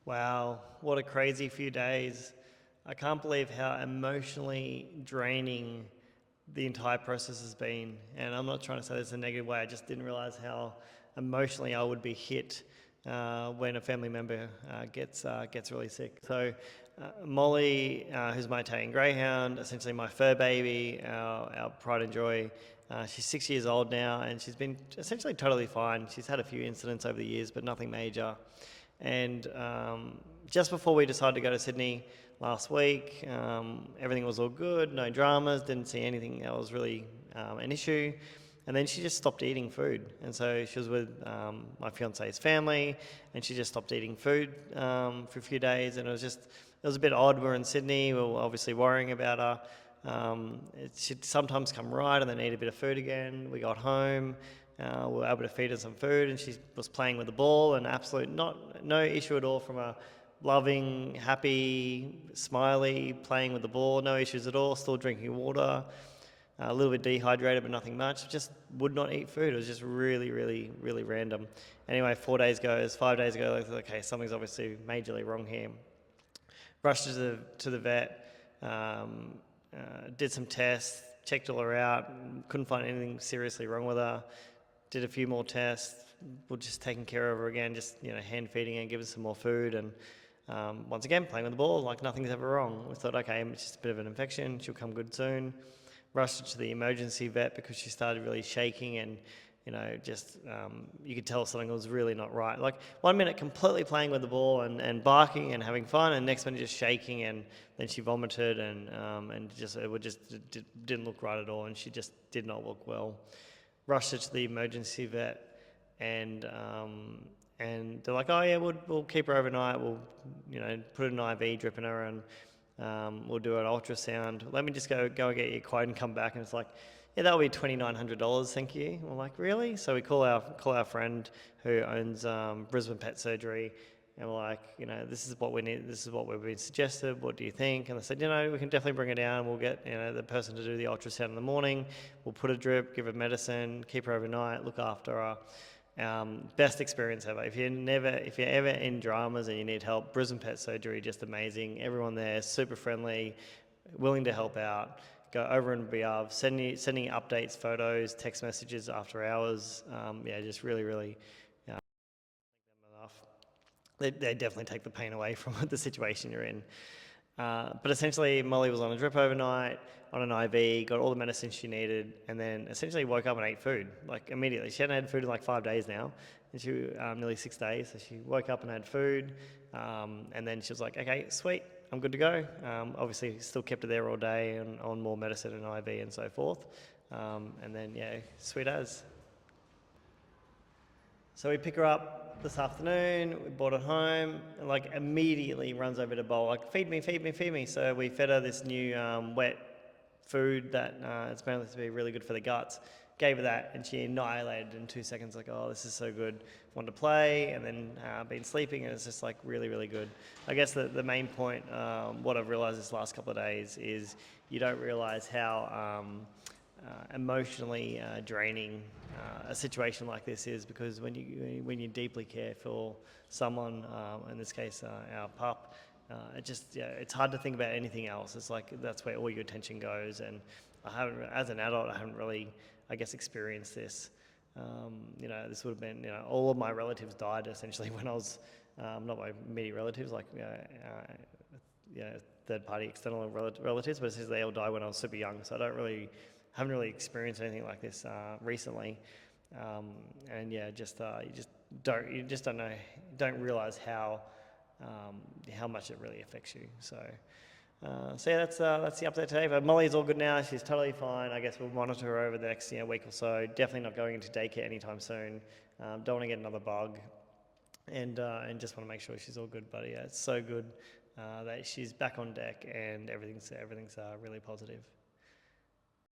Wow, what a crazy few days. I can't believe how emotionally draining the entire process has been. And I'm not trying to say this in a negative way, I just didn't realize how emotionally I would be hit when a family member gets really sick. So, Molly, who's my Italian Greyhound, essentially my fur baby, our pride and joy, she's 6 years old now and she's been essentially totally fine. She's had a few incidents over the years, but nothing major. And just before we decided to go to Sydney last week, everything was all good, no dramas, didn't see anything that was really an issue. And then she just stopped eating food. And so she was with my fiance's family and she just stopped eating food for a few days. And it was a bit odd. We're in Sydney, we were obviously worrying about her. She'd sometimes come right and then eat a bit of food again. We got home, we were able to feed her some food and she was playing with the ball and no issue at all from a loving, happy, smiley, playing with the ball, no issues at all, still drinking water, a little bit dehydrated but nothing much, just would not eat food. It was just really, really, really random. Anyway, 4 days goes, 5 days ago, like, okay, something's obviously majorly wrong here. Rushed to the vet, did some tests, checked all her out, couldn't find anything seriously wrong with her. Did a few more tests, we're just taking care of her again, just hand feeding her, giving her some more food, and once again playing with the ball like nothing's ever wrong. We thought, okay, it's just a bit of an infection, she'll come good soon. Rushed her to the emergency vet because she started really shaking and you could tell something was really not right. Like 1 minute completely playing with the ball and barking and having fun, and next minute just shaking, and then she vomited and didn't look right at all, and she just did not look well. Rushed her to the emergency vet, and they're like, oh yeah, we'll keep her overnight. We'll put an IV drip in her, and we'll do an ultrasound. Let me just go and get your quote and come back. And it's like, yeah, that'll be $2,900, thank you. We're like, really? So we call our friend who owns Brisbane Pet Surgery, and we're like, this is what we need. This is what we've been suggested. What do you think? And they said, we can definitely bring her down. We'll get the person to do the ultrasound in the morning. We'll put a drip, give her medicine, keep her overnight, look after her. Best experience ever. If you're ever in dramas and you need help, Brisbane Pet Surgery, just amazing. Everyone there, super friendly, willing to help out. Go over and beyond, sending updates, photos, text messages after hours. Just really, really enough. They definitely take the pain away from the situation you're in. But essentially, Molly was on a drip overnight, on an IV, got all the medicine she needed, and then essentially woke up and ate food, like immediately. She hadn't had food in like 5 days now, and she nearly 6 days. So she woke up and had food, and then she was like, okay, sweet, I'm good to go. Obviously, still kept her there all day and on more medicine and IV and so forth. And then, sweet as. So we pick her up this afternoon, we brought her home, and like immediately runs over to bowl, like, feed me, feed me, feed me. So we fed her this new wet food that it's apparently to be really good for the guts. Gave her that and she annihilated in 2 seconds, like, oh, this is so good. Wanted to play, and then been sleeping, and it's just like really, really good. I guess the main point, what I've realized this last couple of days is you don't realize how emotionally draining a situation like this is, because when you deeply care for someone, in this case our pup, it's hard to think about anything else. It's like that's where all your attention goes, and as an adult, I haven't really, I guess, experienced this. This would have been, all of my relatives died essentially when I was, not my immediate relatives, like third-party external relatives, but essentially they all died when I was super young, so I haven't really experienced anything like this recently. You just don't realize how much it really affects you. So that's the update today. But Molly's all good now. She's totally fine. I guess we'll monitor her over the next week or so. Definitely not going into daycare anytime soon. Don't want to get another bug, and just want to make sure she's all good. But it's so good that she's back on deck and everything's really positive.